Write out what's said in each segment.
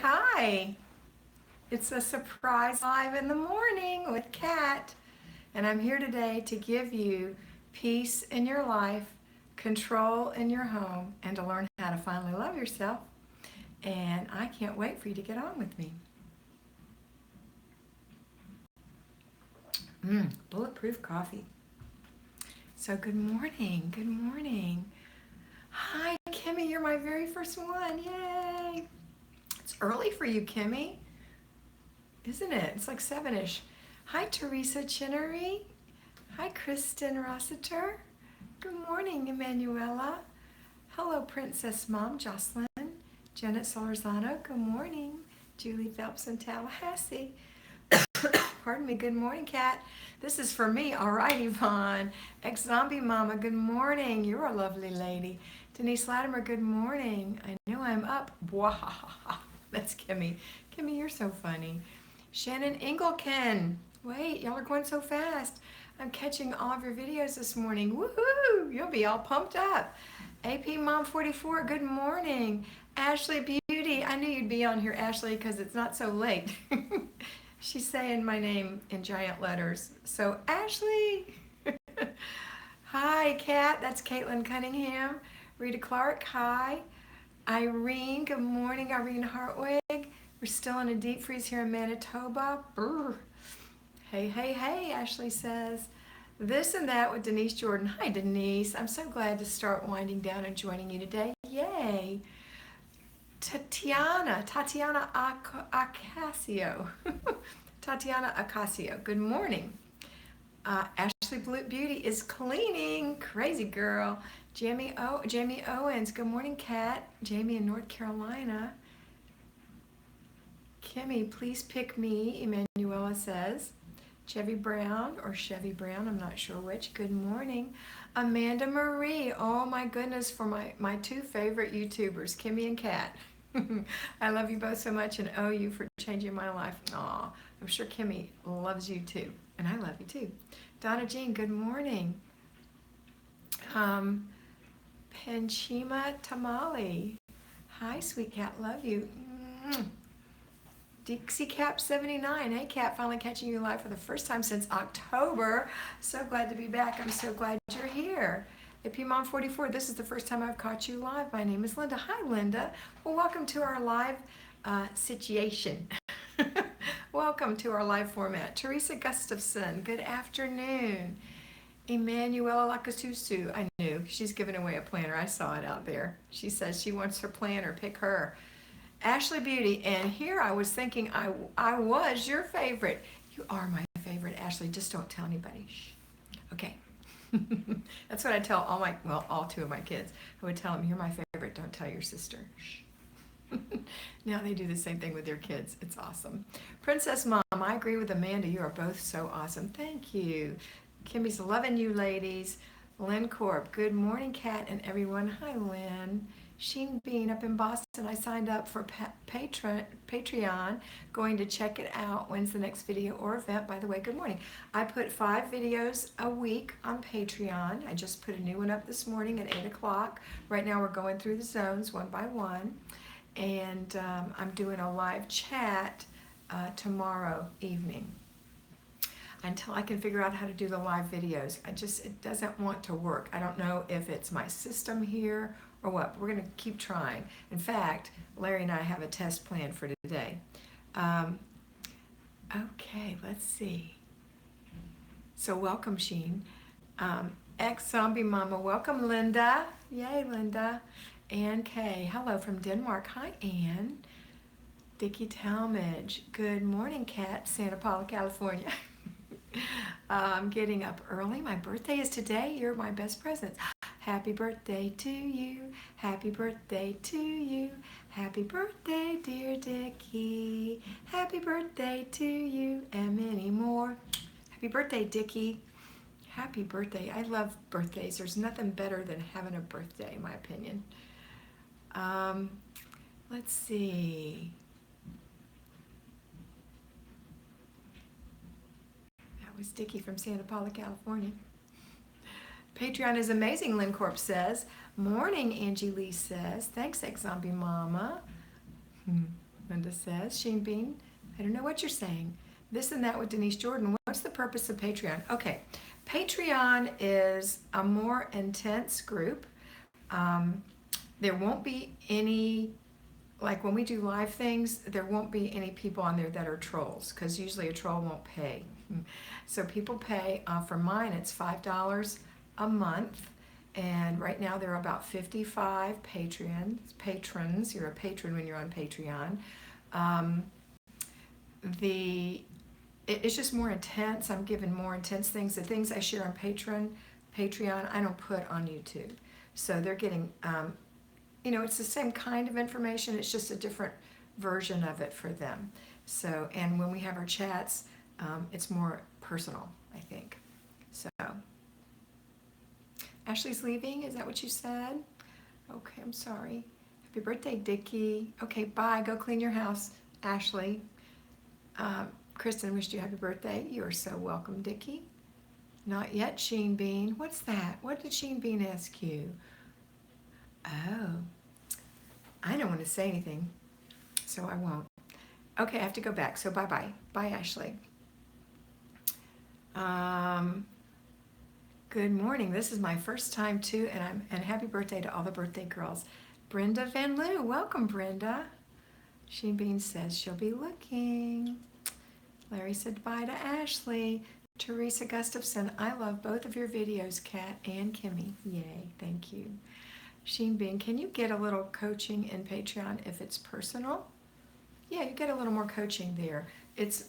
Hi. It's a surprise live in the morning with Kat, and I'm here today to give you peace in your life, control in your home, and to learn how to finally love yourself. And I can't wait for you to get on with me. Bulletproof coffee. So good morning, good morning. Hi, Kimmy, you're my very first one. Yay! It's early for you, Kimmy. Isn't it? It's like 7-ish. Hi, Teresa Chinnery. Hi, Kristen Rossiter. Good morning, Emanuela. Hello, Princess Mom, Jocelyn. Janet Solorzano, good morning. Julie Phelps in Tallahassee. Pardon me, good morning, Kat. This is for me. All right, Yvonne. Ex-Zombie Mama, good morning. You're a lovely lady. Denise Latimer, good morning. I know I'm up. Bwahaha. That's Kimmy. Kimmy, you're so funny. Shannon Engelken. Wait, y'all are going so fast. I'm catching all of your videos this morning. Woohoo! You'll be all pumped up. AP Mom 44, good morning. Ashley Beauty, I knew you'd be on here, Ashley, because it's not so late. She's saying my name in giant letters. So, Ashley. Hi, Kat. That's Caitlin Cunningham. Rita Clark, hi. Irene, good morning. Irene Hartwig. We're still in a deep freeze here in Manitoba. Brr. Hey, hey, hey, Ashley says. This and that with Denise Jordan. Hi, Denise. I'm so glad to start winding down and joining you today. Yay. Tatiana Acasio. Tatiana Acasio, good morning. Ashley Beauty is cleaning. Crazy girl. Jamie Owens, good morning, Kat. Jamie in North Carolina. Kimmy, please pick me, Emanuela says. Chevy Brown, I'm not sure which. Good morning. Amanda Marie, oh my goodness, for my two favorite YouTubers, Kimmy and Kat. I love you both so much, and oh, you for changing my life. Aw, I'm sure Kimmy loves you too, and I love you too. Donna Jean, good morning. Panchima Tamale, hi, sweet cat, love you. Dixie Cap 79. Hey Kat, finally catching you live for the first time since October. So glad to be back. I'm so glad you're here. AP Mom 44, this is the first time I've caught you live. My name is Linda. Hi Linda. Well, welcome to our live situation. Welcome to our live format. Teresa Gustafson, good afternoon. Emanuela Lakasusu, I knew. She's giving away a planner. I saw it out there. She says she wants her planner. Pick her. Ashley Beauty, and here I was thinking I was your favorite. You are my favorite, Ashley. Just don't tell anybody. Shh. Okay. That's what I tell all two of my kids. I would tell them, you're my favorite. Don't tell your sister. Shh. Now they do the same thing with their kids. It's awesome. Princess Mom, I agree with Amanda. You are both so awesome. Thank you. Kimmy's loving you, ladies. Lynn Corp, good morning, Kat and everyone. Hi, Lynn. Sheen Bean up in Boston. I signed up for Patreon. Going to check it out. When's the next video or event? By the way, good morning. I put 5 videos a week on Patreon. I just put a new one up this morning at 8 o'clock. Right now we're going through the zones one by one. And I'm doing a live chat tomorrow evening. Until I can figure out how to do the live videos. It doesn't want to work. I don't know if it's my system here or what. We're going to keep trying. In fact, Larry and I have a test plan for today. Okay, let's see. So welcome, Sheen. Ex-Zombie Mama, welcome, Linda. Yay, Linda. Ann K, hello from Denmark. Hi, Ann. Dickie Talmadge, good morning, Kat, Santa Paula, California. I'm getting up early. My birthday is today. You're my best presents. Happy birthday to you. Happy birthday to you. Happy birthday, dear Dickie. Happy birthday to you and many more. Happy birthday, Dickie. Happy birthday. I love birthdays. There's nothing better than having a birthday, in my opinion. Let's see. Was Dickie from Santa Paula, California. Patreon is amazing, Lynn Corp says. Morning, Angie Lee says. Thanks, Ex-Zombie Mama. Linda says, Sheen Bean, I don't know what you're saying. This and that with Denise Jordan. What's the purpose of Patreon? Okay, Patreon is a more intense group. Um, there won't be any, like when we do live things, there won't be any people on there that are trolls, because usually a troll won't pay. So people pay, for mine it's $5 a month, and right now there are about 55 patrons. You're a patron when you're on Patreon. Um, it's just more intense. I'm given more intense things. The things I share on Patreon, I don't put on YouTube. So they're getting, it's the same kind of information. It's just a different version of it for them. So, and when we have our chats, it's more personal, I think. So, Ashley's leaving. Is that what you said? Okay, I'm sorry. Happy birthday, Dickie. Okay, bye. Go clean your house, Ashley. Kristen wished you happy birthday. You are so welcome, Dickie. Not yet, Sheen Bean. What's that? What did Sheen Bean ask you? Oh, I don't want to say anything, so I won't. Okay, I have to go back, so bye-bye. Bye, Ashley. Good morning. This is my first time too, and happy birthday to all the birthday girls. Brenda Van Loo, welcome, Brenda. Sheen Bean says she'll be looking. Larry said bye to Ashley. Teresa Gustafson, I love both of your videos, Kat and Kimmy. Yay, thank you. Sheen Bean, can you get a little coaching in Patreon if it's personal? Yeah, you get a little more coaching there. It's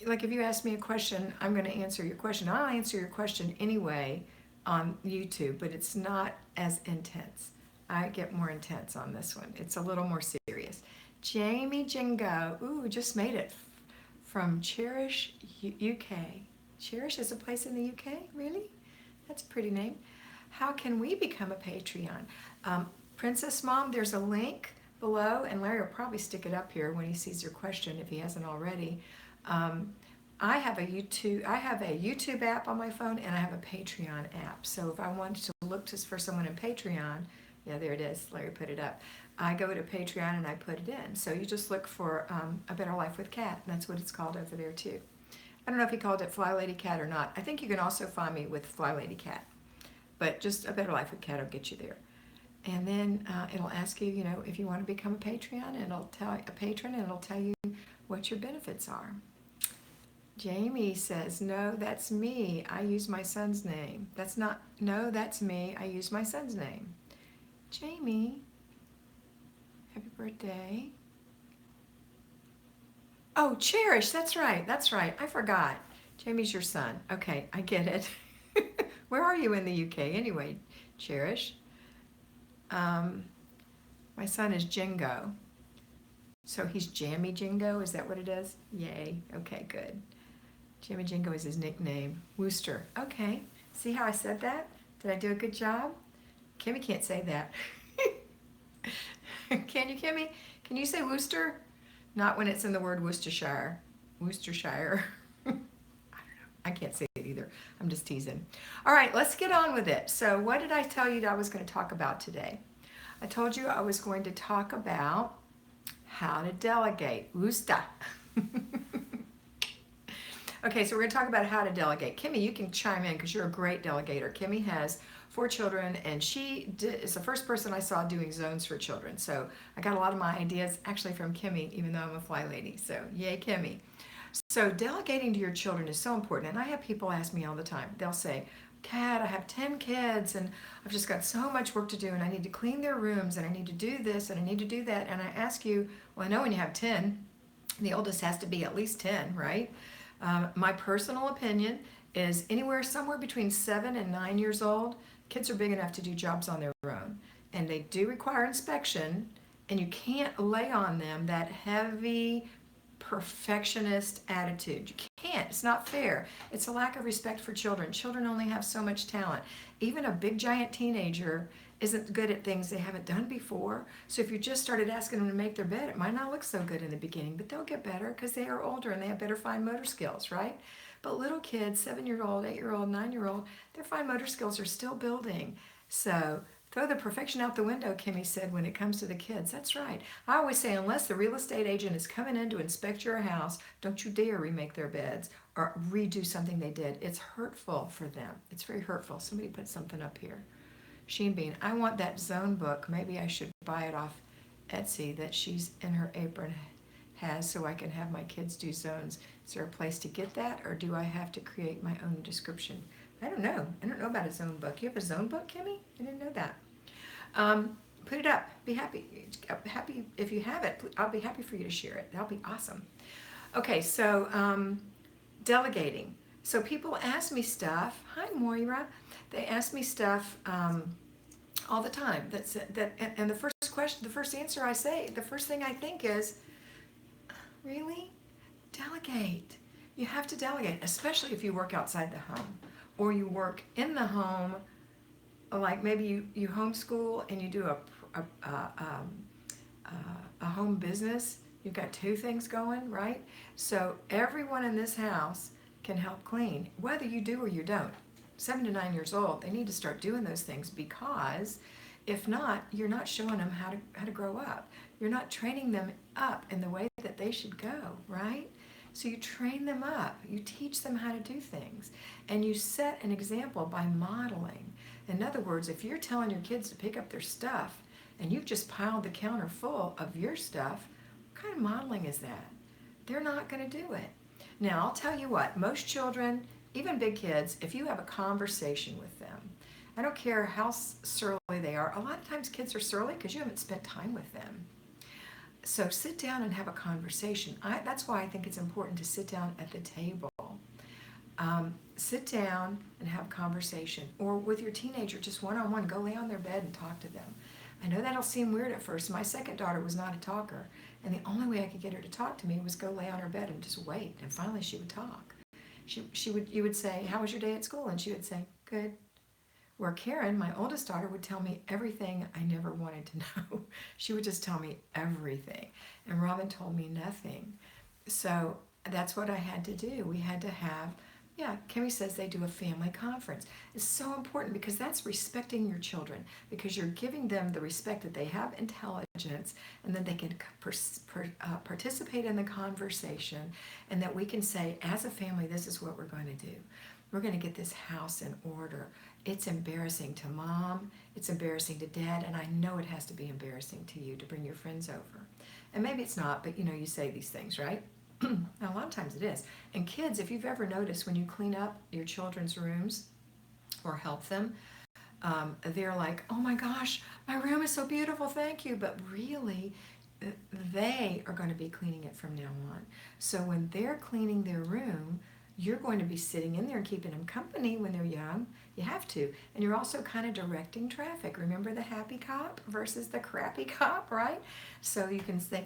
like if you ask me a question, I'm going to answer your question. I'll answer your question anyway on YouTube, but it's not as intense. I get more intense on this one. It's a little more serious. Jamie Jingo, ooh, just made it from Cherish, UK. Cherish is a place in the UK? Really? That's a pretty name. How can we become a Patreon? Princess Mom, there's a link below, and Larry will probably stick it up here when he sees your question if he hasn't already. I have a YouTube app on my phone, and I have a Patreon app. So if I wanted to look for someone in Patreon, yeah, there it is. Larry put it up. I go to Patreon and I put it in. So you just look for A Better Life with Kat, and that's what it's called over there too. I don't know if he called it Flylady Kat or not. I think you can also find me with Flylady Kat, but just A Better Life with Kat will get you there. And then it'll ask you, if you want to become a Patreon, and it'll tell you what your benefits are. Jamie says, no, that's me. I use my son's name. No, that's me. I use my son's name. Jamie, happy birthday. Oh, Cherish, that's right. I forgot. Jamie's your son. Okay, I get it. Where are you in the UK anyway, Cherish? My son is Jingo. So he's Jammy Jingo, is that what it is? Yay, okay, good. Jammy Jingo is his nickname. Wooster, okay. See how I said that? Did I do a good job? Kimmy can't say that. Can you, Kimmy? Can you say Wooster? Not when it's in the word Worcestershire. Worcestershire. I don't know. I can't say it either. I'm just teasing. All right, let's get on with it. So what did I tell you that I was going to talk about today? I told you I was going to talk about how to delegate. Wooster. Okay, so we're going to talk about how to delegate. Kimmy, you can chime in because you're a great delegator. Kimmy has 4 children, and she is the first person I saw doing zones for children. So I got a lot of my ideas actually from Kimmy, even though I'm a fly lady. So yay, Kimmy. So delegating to your children is so important. And I have people ask me all the time. They'll say, Kat, I have 10 kids, and I've just got so much work to do, and I need to clean their rooms, and I need to do this, and I need to do that. And I ask you, well, I know when you have 10, the oldest has to be at least 10, right? My personal opinion is somewhere between 7 and 9 years old, kids are big enough to do jobs on their own. And they do require inspection, and you can't lay on them that heavy perfectionist attitude. You can't. It's not fair. It's a lack of respect for children. Children only have so much talent. Even a big giant teenager isn't good at things they haven't done before. So if you just started asking them to make their bed, it might not look so good in the beginning, but they'll get better because they are older and they have better fine motor skills, right? But little kids, 7-year-old, 8-year-old, 9-year-old, their fine motor skills are still building. So Throw the perfection out the window, Kimmy said, when it comes to the kids. That's right. I always say, unless the real estate agent is coming in to inspect your house, don't you dare remake their beds or redo something they did. It's hurtful for them. It's very hurtful. Somebody put something up here. Sheen Bean, I want that zone book. Maybe I should buy it off Etsy that she's in her apron has so I can have my kids do zones. Is there a place to get that, or do I have to create my own description? I don't know. I don't know about a zone book. You have a zone book, Kimmy? I didn't know that. Put it up. Be happy. Happy if you have it. I'll be happy for you to share it. That'll be awesome. Okay, so delegating. So people ask me stuff. Hi, Moira. They ask me stuff all the time. And the first question, the first answer I say, the first thing I think is, really? Delegate. You have to delegate, especially if you work outside the home or you work in the home, like maybe you homeschool and you do a home business. You've got two things going, right? So everyone in this house can help clean, whether you do or you don't. 7 to 9 years old, they need to start doing those things, because if not, you're not showing them how to grow up. You're not training them up in the way that they should go, right? So you train them up, you teach them how to do things, and you set an example by modeling. In other words, if you're telling your kids to pick up their stuff and you've just piled the counter full of your stuff, what kind of modeling is that? They're not going to do it. Now, I'll tell you what, most children, even big kids, if you have a conversation with them, I don't care how surly they are. A lot of times kids are surly because you haven't spent time with them. So sit down and have a conversation. That's why I think it's important to sit down at the table. Sit down and have a conversation. Or with your teenager, just one-on-one, go lay on their bed and talk to them. I know that'll seem weird at first. My second daughter was not a talker, and the only way I could get her to talk to me was go lay on her bed and just wait, and finally she would talk. You would say, how was your day at school? And she would say, good. Where Karen, my oldest daughter, would tell me everything I never wanted to know. She would just tell me everything. And Robin told me nothing. So that's what I had to do. We had to have, Kimmy says they do a family conference. It's so important because that's respecting your children, because you're giving them the respect that they have intelligence, and then they can participate in the conversation, and that we can say, as a family, this is what we're going to do. We're going to get this house in order. It's embarrassing to mom, it's embarrassing to dad, and I know it has to be embarrassing to you to bring your friends over. And maybe it's not, but you say these things, right? A lot of times it is. And kids, if you've ever noticed when you clean up your children's rooms or help them, they're like, oh my gosh, my room is so beautiful, thank you. But really, they are going to be cleaning it from now on. So when they're cleaning their room, you're going to be sitting in there and keeping them company when they're young. You have to. And you're also kind of directing traffic. Remember the happy cop versus the crappy cop, right? So you can say,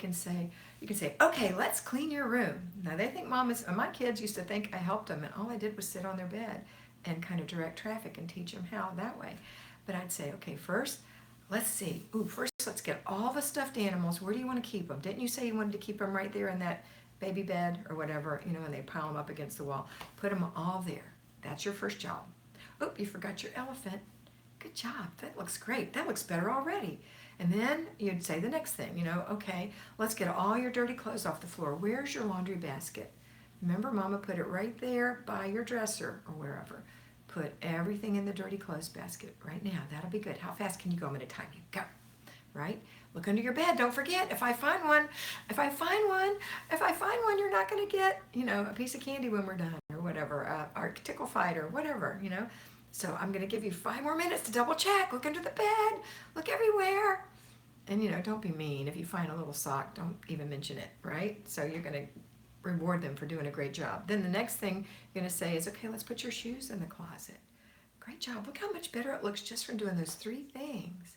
okay, let's clean your room. Now they think my kids used to think I helped them, and all I did was sit on their bed and kind of direct traffic and teach them how that way. But I'd say, okay, first, let's see. First let's get all the stuffed animals. Where do you want to keep them? Didn't you say you wanted to keep them right there in that baby bed or whatever, and they pile them up against the wall. Put them all there. That's your first job. You forgot your elephant. Good job. That looks great. That looks better already. And then you'd say the next thing, okay, let's get all your dirty clothes off the floor. Where's your laundry basket? Remember, Mama put it right there by your dresser or wherever. Put everything in the dirty clothes basket right now. That'll be good. How fast can you go? I'm going to time you. Go. Right? Look under your bed. Don't forget, if I find one, you're not going to get, a piece of candy when we're done or whatever, or tickle fight or whatever, So I'm going to give you 5 more minutes to double check. Look under the bed. Look everywhere. And, don't be mean. If you find a little sock, don't even mention it, right? So you're going to reward them for doing a great job. Then the next thing you're going to say is, okay, let's put your shoes in the closet. Great job. Look how much better it looks just from doing those 3 things.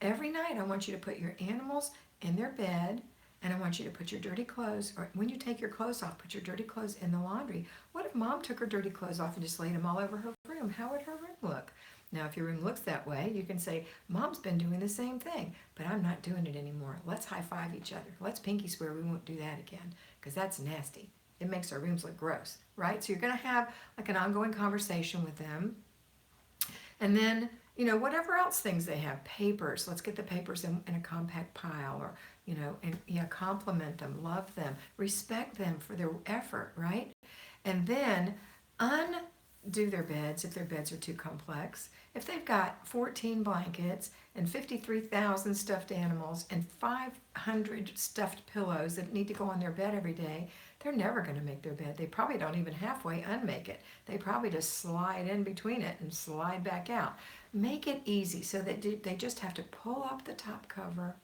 Every night, I want you to put your animals in their bed, and I want you to put your dirty clothes, or when you take your clothes off, put your dirty clothes in the laundry. What if Mom took her dirty clothes off and just laid them all over her room? How would her room look? Now, if your room looks that way, you can say, Mom's been doing the same thing, but I'm not doing it anymore. Let's high-five each other. Let's pinky swear we won't do that again, because that's nasty. It makes our rooms look gross, right? So you're going to have like an ongoing conversation with them. And then, whatever else things they have, papers, let's get the papers in a compact pile, or, and yeah, compliment them, love them, respect them for their effort, right? And then undo their beds if their beds are too complex. If they've got 14 blankets and 53,000 stuffed animals and 500 stuffed pillows that need to go on their bed every day, they're never going to make their bed. They probably don't even halfway unmake it. They probably just slide in between it and slide back out. Make it easy so that they just have to pull up the top cover,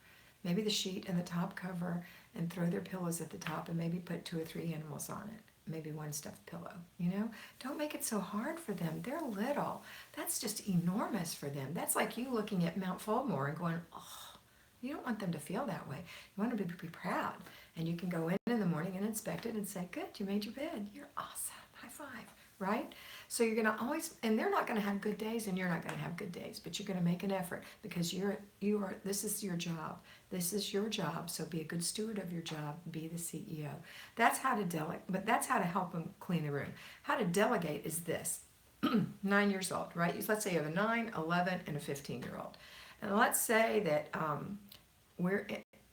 maybe the sheet and the top cover, and throw their pillows at the top, and maybe put 2 or 3 animals on it. Maybe one stuffed pillow, Don't make it so hard for them. They're little. That's just enormous for them. That's like you looking at Mount Fulmore and going, oh, you don't want them to feel that way. You want them to be proud. And you can go in the morning and inspect it and say, good, you made your bed. You're awesome. High five, right? So you're going to always, and they're not going to have good days and you're not going to have good days, but you're going to make an effort because this is your job. This is your job. So be a good steward of your job. Be the CEO. That's how to delegate, but that's how to help them clean the room. How to delegate is this. 9 years old, right? Let's say you have a 9, 11, and a 15-year-old. And let's say that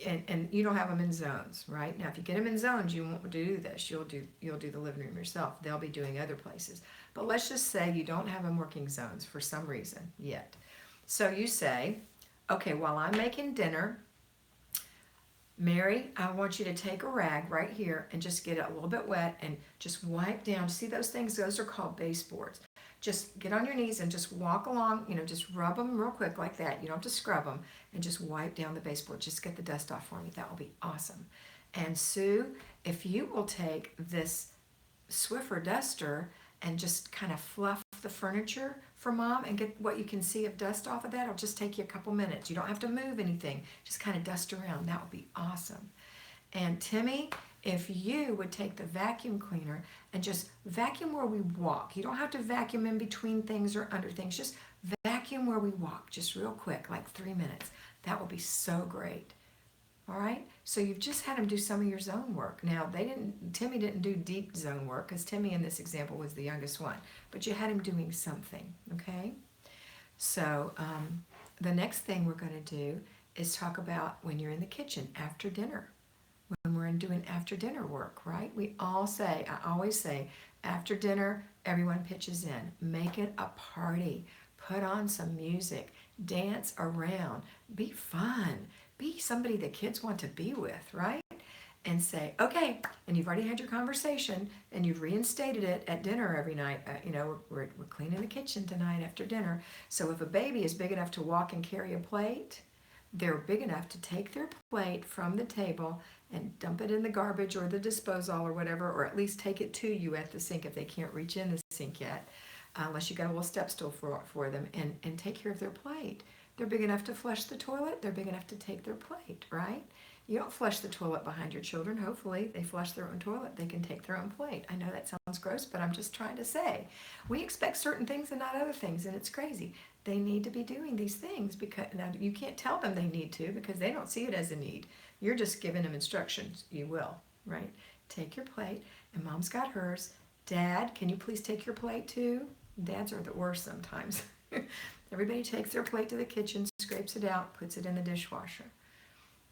and you don't have them in zones, right? Now, if you get them in zones, you won't do this. You'll do the living room yourself. They'll be doing other places. But let's just say you don't have them working zones for some reason yet. So you say, okay, while I'm making dinner, Mary, I want you to take a rag right here and just get it a little bit wet and just wipe down. See those things? Those are called baseboards. Just get on your knees and just walk along, just rub them real quick like that. You don't have to scrub them, and just wipe down the baseboard. Just get the dust off for me. That will be awesome. And Sue, if you will take this Swiffer duster and just kind of fluff the furniture for Mom and get what you can see of dust off of that, it'll just take you a couple minutes. You don't have to move anything. Just kind of dust around. That would be awesome. And Timmy, if you would take the vacuum cleaner and just vacuum where we walk. You don't have to vacuum in between things or under things. Just vacuum where we walk, just real quick, like 3 minutes. That will be so great. All right? So you've just had him do some of your zone work. Now, Timmy didn't do deep zone work because Timmy in this example was the youngest one. But you had him doing something, okay? So the next thing we're going to do is talk about when you're in the kitchen after dinner. When we're doing after dinner work, right? I always say, after dinner, everyone pitches in. Make it a party. Put on some music. Dance around. Be fun. Be somebody the kids want to be with, right? And say, okay, and you've already had your conversation and you've reinstated it at dinner every night. We're cleaning the kitchen tonight after dinner. So if a baby is big enough to walk and carry a plate, they're big enough to take their plate from the table and dump it in the garbage or the disposal or whatever, or at least take it to you at the sink if they can't reach in the sink yet, unless you got a little step stool for them, and take care of their plate. They're big enough to flush the toilet. They're big enough to take their plate, right? You don't flush the toilet behind your children. Hopefully they flush their own toilet. They can take their own plate. I know that sounds gross, but I'm just trying to say. We expect certain things and not other things, and it's crazy. They need to be doing these things because now you can't tell them they need to because they don't see it as a need. You're just giving them instructions. You will, right? Take your plate, and Mom's got hers. Dad, can you please take your plate too? Dads are the worst sometimes. Everybody takes their plate to the kitchen, scrapes it out, puts it in the dishwasher.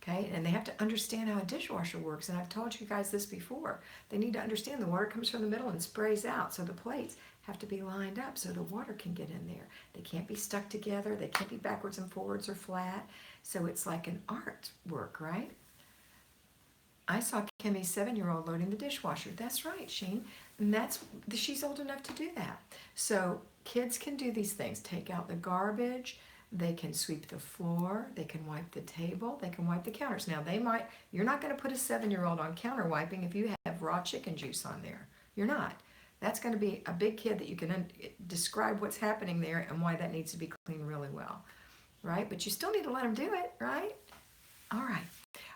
Okay, and they have to understand how a dishwasher works. And I've told you guys this before. They need to understand the water comes from the middle and sprays out. So the plates have to be lined up so the water can get in there. They can't be stuck together. They can't be backwards and forwards or flat. So it's like an art work, right? I saw Kimmy's 7-year-old loading the dishwasher. That's right, Sheen. And she's old enough to do that. So kids can do these things. Take out the garbage. They can sweep the floor, they can wipe the table, they can wipe the counters. Now you're not going to put a 7-year-old on counter wiping if you have raw chicken juice on there. You're not. That's going to be a big kid that you can describe what's happening there and why that needs to be cleaned really well, right? But you still need to let them do it, right? All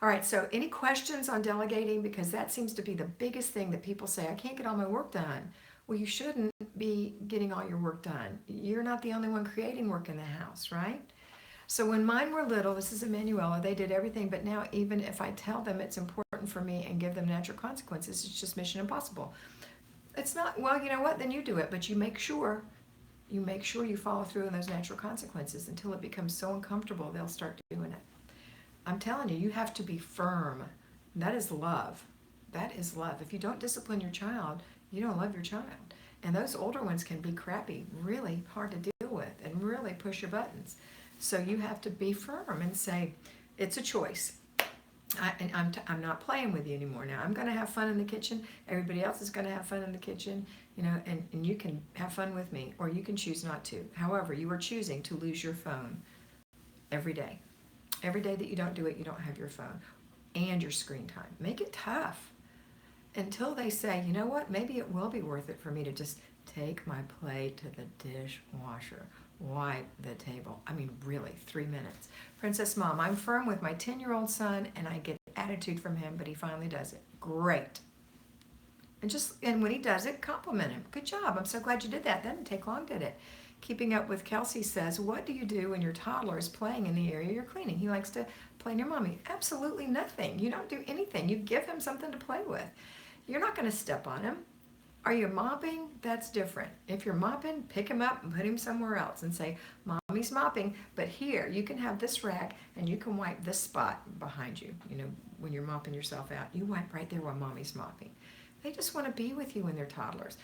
right, so any questions on delegating? Because that seems to be the biggest thing that people say, I can't get all my work done. Well, you shouldn't be getting all your work done. You're not the only one creating work in the house, right? So when mine were little, this is Emanuela, they did everything, but now even if I tell them it's important for me and give them natural consequences, it's just mission impossible. It's not, well, you know what, then you do it, but you make sure you make sure you follow through on those natural consequences until it becomes so uncomfortable they'll start doing it. I'm telling you, you have to be firm. That is love. That is love. If you don't discipline your child, you don't love your child. And those older ones can be crappy, really hard to deal with, and really push your buttons. So you have to be firm and say, it's a choice. I'm not playing with you anymore now. I'm going to have fun in the kitchen. Everybody else is going to have fun in the kitchen, and you can have fun with me, or you can choose not to. However, you are choosing to lose your phone every day. Every day that you don't do it, you don't have your phone and your screen time. Make it tough until they say, you know what, maybe it will be worth it for me to just take my plate to the dishwasher, wipe the table. I mean, really, 3 minutes. Princess Mom, I'm firm with my 10-year-old son, and I get attitude from him, but he finally does it. Great. And when he does it, compliment him. Good job. I'm so glad you did that. That didn't take long, did it? Keeping Up with Kelsey says, what do you do when your toddler is playing in the area you're cleaning? He likes to play near mommy. Absolutely nothing. You don't do anything. You give him something to play with. You're not going to step on him. Are you mopping? That's different. If you're mopping, pick him up and put him somewhere else and say, Mommy's mopping, but here, you can have this rag and you can wipe this spot behind you. When you're mopping yourself out, you wipe right there while Mommy's mopping. They just want to be with you when they're toddlers.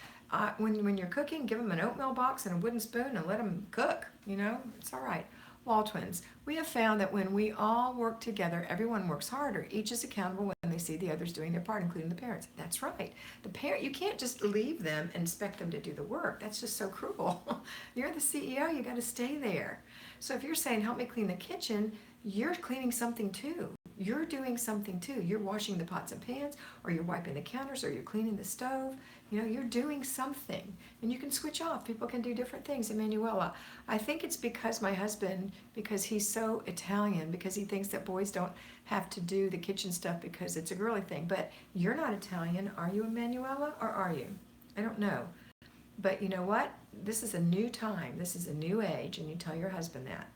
When you're cooking, give them an oatmeal box and a wooden spoon and let them cook. It's all right. Wall twins. We have found that when we all work together, everyone works harder. Each is accountable when they see the others doing their part, including the parents. That's right. You can't just leave them and expect them to do the work. That's just so cruel. You're the CEO. You got to stay there. So if you're saying, help me clean the kitchen, you're cleaning something too. You're doing something too. You're washing the pots and pans, or you're wiping the counters, or you're cleaning the stove. You're doing something. And you can switch off. People can do different things. Emanuela, I think it's because my husband, because he's so Italian, because he thinks that boys don't have to do the kitchen stuff because it's a girly thing. But you're not Italian. Are you, Emanuela, or are you? I don't know. But you know what? This is a new time. This is a new age, and you tell your husband that.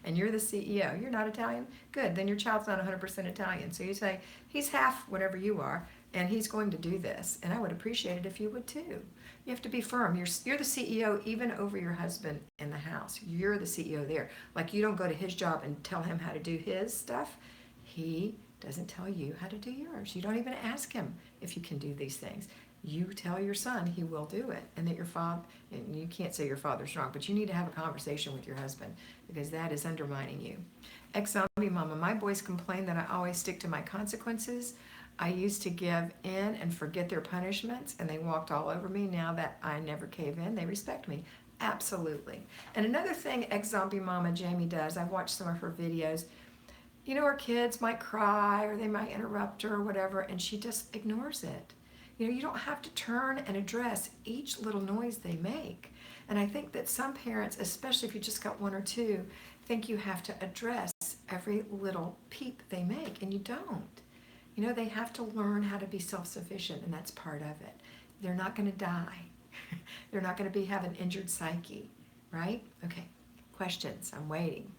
And you're the CEO. You're not Italian? Good. Then your child's not 100% Italian. So you say, he's half whatever you are, and he's going to do this. And I would appreciate it if you would too. You have to be firm. You're the CEO even over your husband in the house. You're the CEO there. Like, you don't go to his job and tell him how to do his stuff. He doesn't tell you how to do yours. You don't even ask him if you can do these things. You tell your son he will do it, and that your father, and you can't say your father's wrong, but you need to have a conversation with your husband, because that is undermining you. Ex-zombie mama, my boys complain that I always stick to my consequences. I used to give in and forget their punishments, and they walked all over me. Now that I never cave in, they respect me. Absolutely. And another thing ex-zombie mama Jamie does, I've watched some of her videos, her kids might cry, or they might interrupt her or whatever, and she just ignores it. You don't have to turn and address each little noise they make. And I think that some parents, especially if you just got one or two, think you have to address every little peep they make, and you don't. They have to learn how to be self-sufficient, and that's part of it. They're not going to die. They're not going to have an injured psyche, right? Okay, questions. I'm waiting.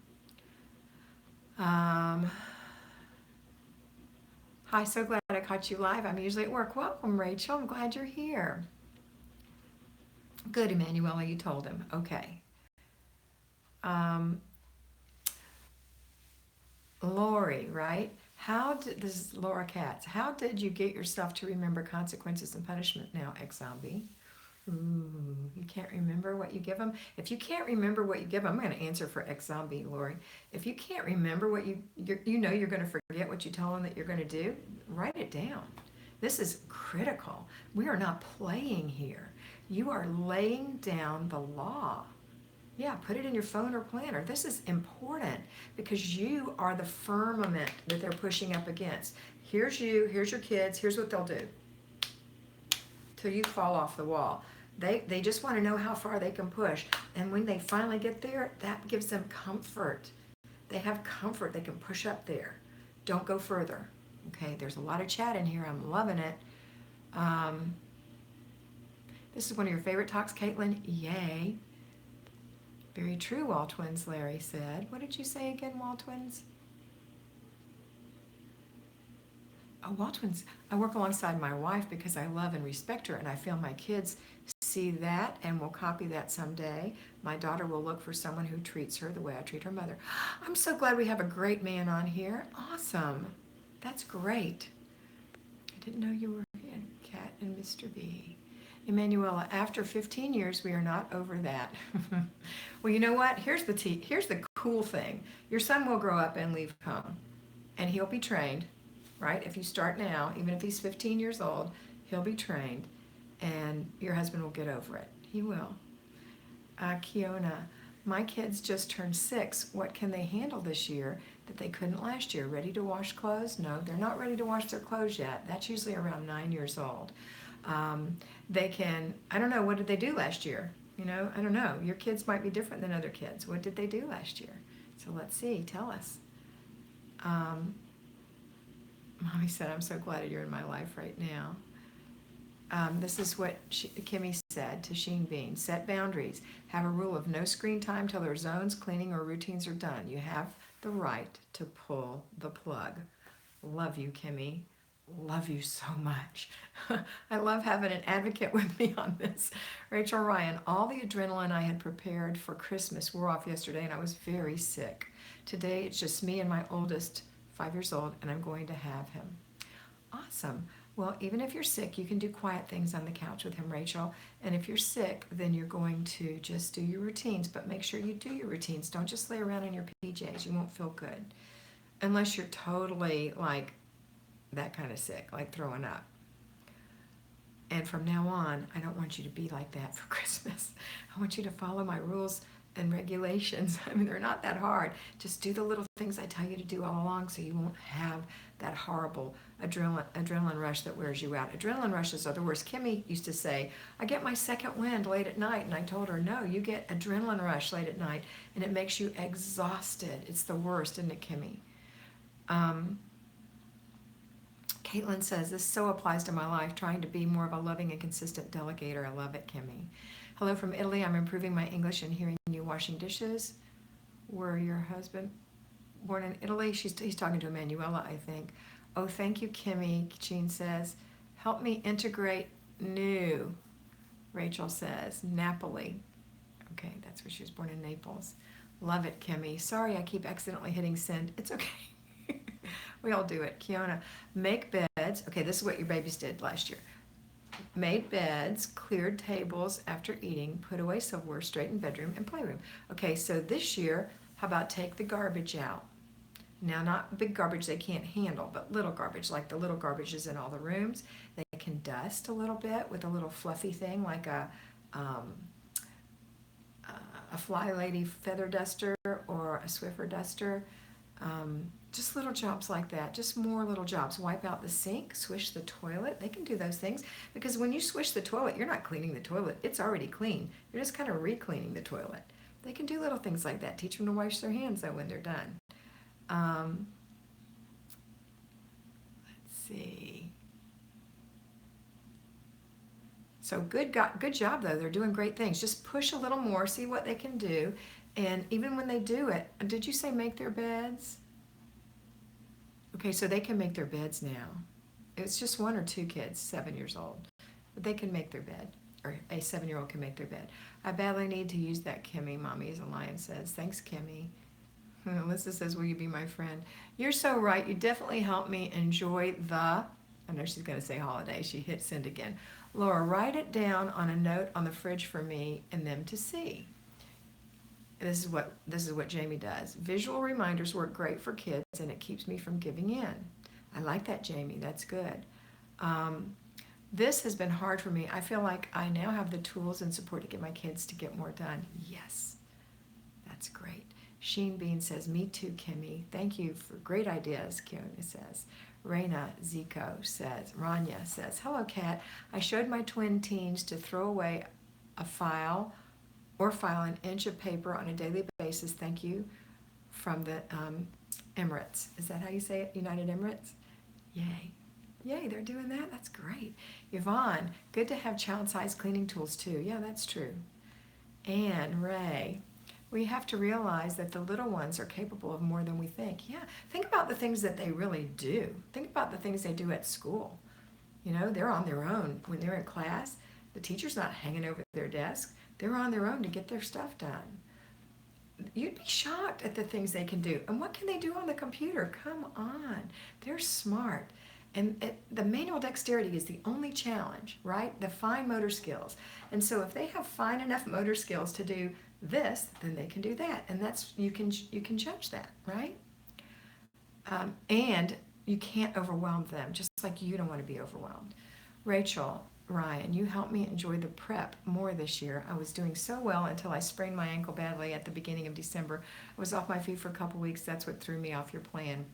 Hi, so glad I caught you live. I'm usually at work. Welcome, Rachel. I'm glad you're here. Good, Emanuela, you told him. Okay. Lori, right? This is Laura Katz. How did you get yourself to remember consequences and punishment now, ex-zombie? Ooh, you can't remember what you give them? If you can't remember what you give them, I'm going to answer for ex-zombie, Lori. If you can't remember what you're going to forget what you tell them that you're going to do, write it down. This is critical. We are not playing here. You are laying down the law. Yeah, put it in your phone or planner. This is important because you are the firmament that they're pushing up against. Here's you, here's your kids, here's what they'll do till you fall off the wall. They just want to know how far they can push. And when they finally get there, that gives them comfort. They have comfort. They can push up there. Don't go further. Okay, there's a lot of chat in here. I'm loving it. This is one of your favorite talks, Caitlin. Yay. Very true, Wall Twins, Larry said. What did you say again, Wall Twins? Oh, Wall Twins. I work alongside my wife because I love and respect her, and I feel my kids see see that and we'll copy that someday. My daughter will look for someone who treats her the way I treat her mother. I'm so glad we have a great man on here. Awesome. That's great. I didn't know you were in Kat and Mr. B. Emanuela, after 15 years, we are not over that. Well, you know what? Here's the cool thing. Your son will grow up and leave home, and he'll be trained, right? If you start now, even if he's 15 years old, he'll be trained, and your husband will get over it. He will. Kiona, my kids just turned 6. What can they handle this year that they couldn't last year? Ready to wash clothes? No, they're not ready to wash their clothes yet. That's usually around 9 years old. They can, I don't know, what did they do last year? You know, I don't know. Your kids might be different than other kids. What did they do last year? So let's see. Tell us. Mommy said, I'm so glad you're in my life right now. This is what Kimmy said to Sheen Bean. Set boundaries. Have a rule of no screen time till their zones, cleaning, or routines are done. You have the right to pull the plug. Love you, Kimmy. Love you so much. I love having an advocate with me on this. Rachel Ryan, all the adrenaline I had prepared for Christmas wore off yesterday and I was very sick. Today it's just me and my oldest, 5 years old, and I'm going to have him. Awesome. Well, even if you're sick, you can do quiet things on the couch with him, Rachel. And if you're sick, then you're going to just do your routines, but make sure you do your routines. Don't just lay around in your PJs. You won't feel good. Unless you're totally like that kind of sick, like throwing up. And from now on, I don't want you to be like that for Christmas. I want you to follow my rules and regulations. I mean, they're not that hard. Just do the little things I tell you to do all along so you won't have that horrible adrenaline rush that wears you out. Adrenaline rushes are the worst. Kimmy used to say, I get my second wind late at night. And I told her, no, you get adrenaline rush late at night and it makes you exhausted. It's the worst, isn't it, Kimmy? Caitlin says, this so applies to my life, trying to be more of a loving and consistent delegator. I love it, Kimmy. Hello from Italy. I'm improving my English and hearing you washing dishes. Were your husband born in Italy? He's talking to Emanuela, I think. Oh, thank you, Kimmy. Jean says, help me integrate new. Rachel says, Napoli. Okay, that's where she was born, in Naples. Love it, Kimmy. Sorry I keep accidentally hitting send. It's okay. We all do it. Kiona, make beds. Okay, this is what your babies did last year. Made beds, cleared tables after eating, put away silverware, straightened bedroom and playroom. Okay, so this year, how about take the garbage out? Now, not big garbage they can't handle, but little garbage, like the little garbages in all the rooms. They can dust a little bit with a little fluffy thing like a Flylady feather duster or a Swiffer duster. Just little jobs like that, just more little jobs. Wipe out the sink, swish the toilet. They can do those things because when you swish the toilet, you're not cleaning the toilet. It's already clean. You're just kind of re-cleaning the toilet. They can do little things like that. Teach them to wash their hands though when they're done. Let's see. So good job though. They're doing great things. Just push a little more, see what they can do. And even when they do it, did you say make their beds? Okay, so they can make their beds now. It's just 1 or 2 kids, 7 years old. But they can make their bed, or a 7-year-old can make their bed. I badly need to use that, Kimmy. Mommy is a lion says. Thanks, Kimmy. Alyssa says, will you be my friend? You're so right. You definitely help me enjoy the, I know she's going to say holiday. She hit send again. Laura, write it down on a note on the fridge for me and them to see. This is what Jamie does. Visual reminders work great for kids, and it keeps me from giving in. I like that, Jamie. That's good. This has been hard for me. I feel like I now have the tools and support to get my kids to get more done. Yes, that's great. Sheen Bean says, me too, Kimmy. Thank you for great ideas, Kiona says. Raina Zico says, Rania says, hello, Kat. I showed my twin teens to throw away a file an inch of paper on a daily basis. Thank you, from the Emirates. Is that how you say it? United Emirates? Yay. Yay, they're doing that? That's great. Yvonne, good to have child-sized cleaning tools too. Yeah, that's true. Anne, Ray, we have to realize that the little ones are capable of more than we think. Yeah, think about the things that they really do. Think about the things they do at school. You know, they're on their own. When they're in class, The teacher's not hanging over their desk. They're on their own to get their stuff done. You'd be shocked at the things they can do. And what can they do on the computer? Come on. They're smart. And the manual dexterity is the only challenge, right? The fine motor skills. And so if they have fine enough motor skills to do this, then they can do that. And that's you can judge that, right? And you can't overwhelm them, just like you don't want to be overwhelmed. Rachel, Ryan, you helped me enjoy the prep more this year. I was doing so well until I sprained my ankle badly at the beginning of December. I was off my feet for a couple weeks. That's what threw me off your plan.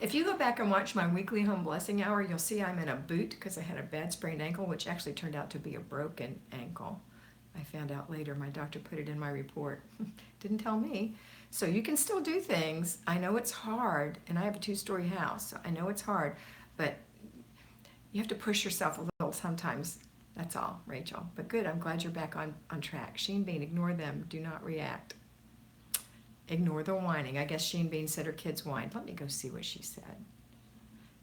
If you go back and watch my weekly home blessing hour, you'll see I'm in a boot because I had a bad sprained ankle, which actually turned out to be a broken ankle. I found out later. My doctor put it in my report. Didn't tell me. So you can still do things. I know it's hard, and I have a 2-story house, so I know it's hard, but you have to push yourself a little sometimes. That's all, Rachel. But good, I'm glad you're back on track. Sheen Bean, ignore them. Do not react. Ignore the whining. I guess Sheen Bean said her kids whined. Let me go see what she said.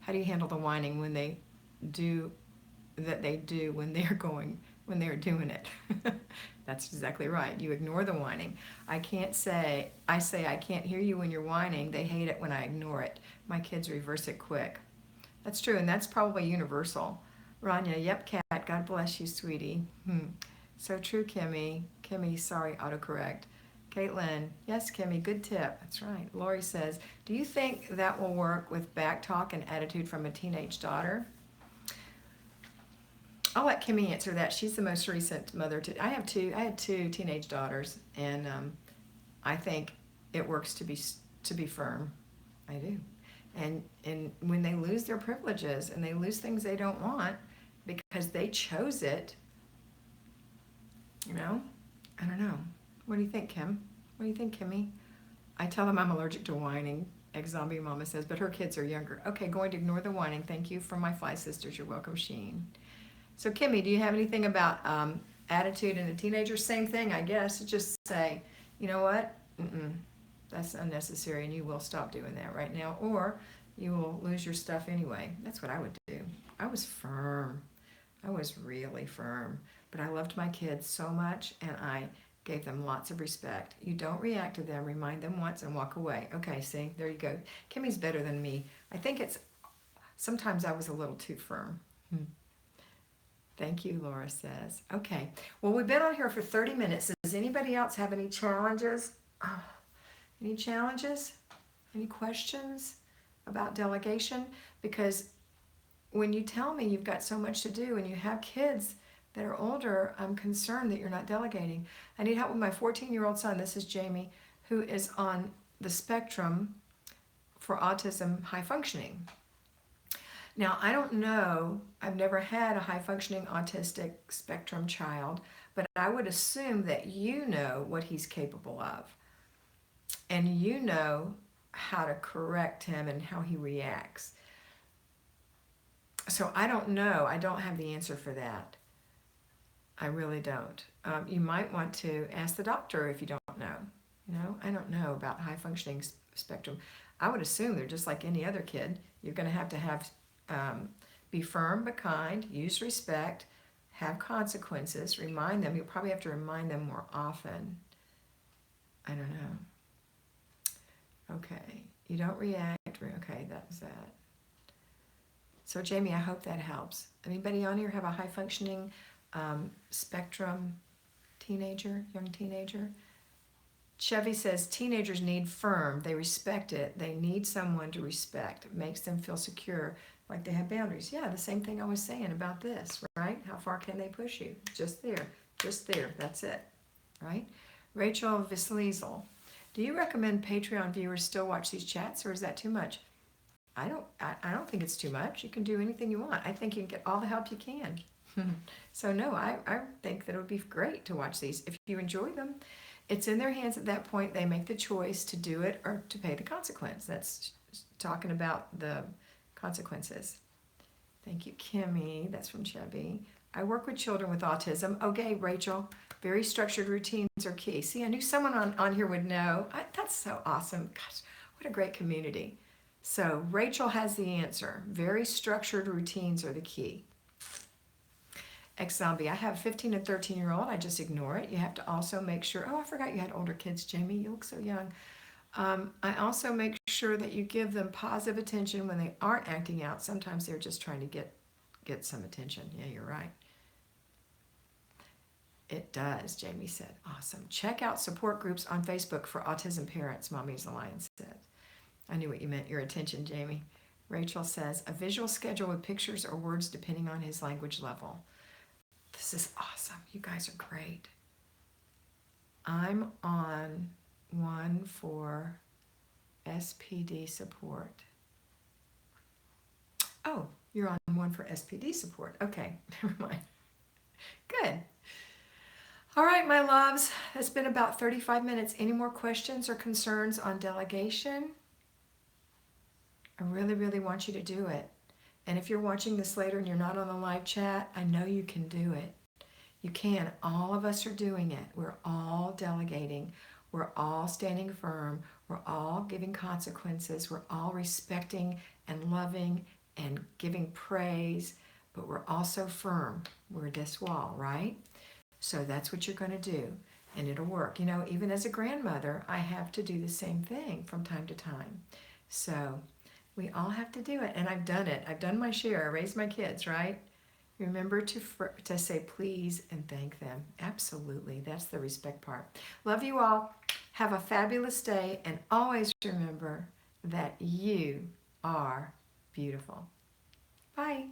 How do you handle the whining when they do when they're doing it? That's exactly right. You ignore the whining. I say I can't hear you when you're whining. They hate it when I ignore it. My kids reverse it quick. That's true, and that's probably universal. Rania, yep, Kat, God bless you, sweetie. So true, Kimmy. Kimmy, sorry, autocorrect. Caitlin, yes, Kimmy, good tip. That's right. Lori says, do you think that will work with back talk and attitude from a teenage daughter? I'll let Kimmy answer that. She's the most recent mother. I had two teenage daughters, and I think it works to be firm. I do. And when they lose their privileges and they lose things they don't want because they chose it, I don't know. What do you think, Kim? What do you think, Kimmy? I tell them I'm allergic to whining, ex-zombie mama says, but her kids are younger. Okay, going to ignore the whining. Thank you from my fly sisters. You're welcome, Sheen. So, Kimmy, do you have anything about attitude in a teenager? Same thing, I guess. Just say, you know what? That's unnecessary, and you will stop doing that right now, or you will lose your stuff anyway. That's what I would do. I was firm. I was really firm. But I loved my kids so much, and I gave them lots of respect. You don't react to them. Remind them once and walk away. Okay, see? There you go. Kimmy's better than me. I think sometimes I was a little too firm. Thank you, Laura says. Okay. Well, we've been on here for 30 minutes. Does anybody else have any challenges? Any challenges? Any questions about delegation? Because when you tell me you've got so much to do and you have kids that are older, I'm concerned that you're not delegating. I need help with my 14-year-old son. This is Jamie, who is on the spectrum for autism high functioning. Now, I don't know, I've never had a high-functioning autistic spectrum child, but I would assume that you know what he's capable of. And you know how to correct him and how he reacts. So I don't know. I don't have the answer for that. I really don't. You might want to ask the doctor if you don't know. I don't know about high-functioning spectrum. I would assume they're just like any other kid. You're going to have be firm but kind, use respect, have consequences, remind them. You'll probably have to remind them more often. I don't know. Okay, you don't react. Okay, that was that. So Jamie, I hope that helps. Anybody on here have a high-functioning spectrum teenager, young teenager? Chevy says teenagers need firm. They respect it. They need someone to respect. It makes them feel secure, like they have boundaries. Yeah, the same thing I was saying about this, right? How far can they push you? Just there. That's it, right? Rachel Visliesel, do you recommend Patreon viewers still watch these chats, or is that too much? I don't think it's too much. You can do anything you want. I think you can get all the help you can. So no, I think that it would be great to watch these. If you enjoy them, it's in their hands at that point. They make the choice to do it or to pay the consequence. That's talking about the consequences. Thank you, Kimmy. That's from Chevy. I work with children with autism. Okay, Rachel, very structured routines are key. See, I knew someone on here would know. That's so awesome. Gosh, what a great community. So Rachel has the answer. Very structured routines are the key. ex-zombie. I have a 15 and 13-year-old. I just ignore it. You have to also make sure, oh, I forgot you had older kids, Jamie. You look so young. I also make sure that you give them positive attention when they aren't acting out. Sometimes they're just trying to get some attention. Yeah, you're right. It does, Jamie said. Awesome. Check out support groups on Facebook for autism parents, Mommy's Alliance said. I knew what you meant, your attention, Jamie. Rachel says, a visual schedule with pictures or words depending on his language level. This is awesome. You guys are great. I'm on one for SPD support. Oh, you're on one for SPD support. Okay, never mind. Good. All right, my loves, it's been about 35 minutes. Any more questions or concerns on delegation? I really, really want you to do it. And if you're watching this later and you're not on the live chat, I know you can do it. You can. All of us are doing it. We're all delegating. We're all standing firm. We're all giving consequences. We're all respecting and loving and giving praise, but we're also firm. We're this wall, right? So that's what you're going to do, and it'll work. You know, even as a grandmother, I have to do the same thing from time to time. So we all have to do it, and I've done it. I've done my share. I raised my kids, right? Remember to say please and thank them. Absolutely. That's the respect part. Love you all. Have a fabulous day, and always remember that you are beautiful. Bye.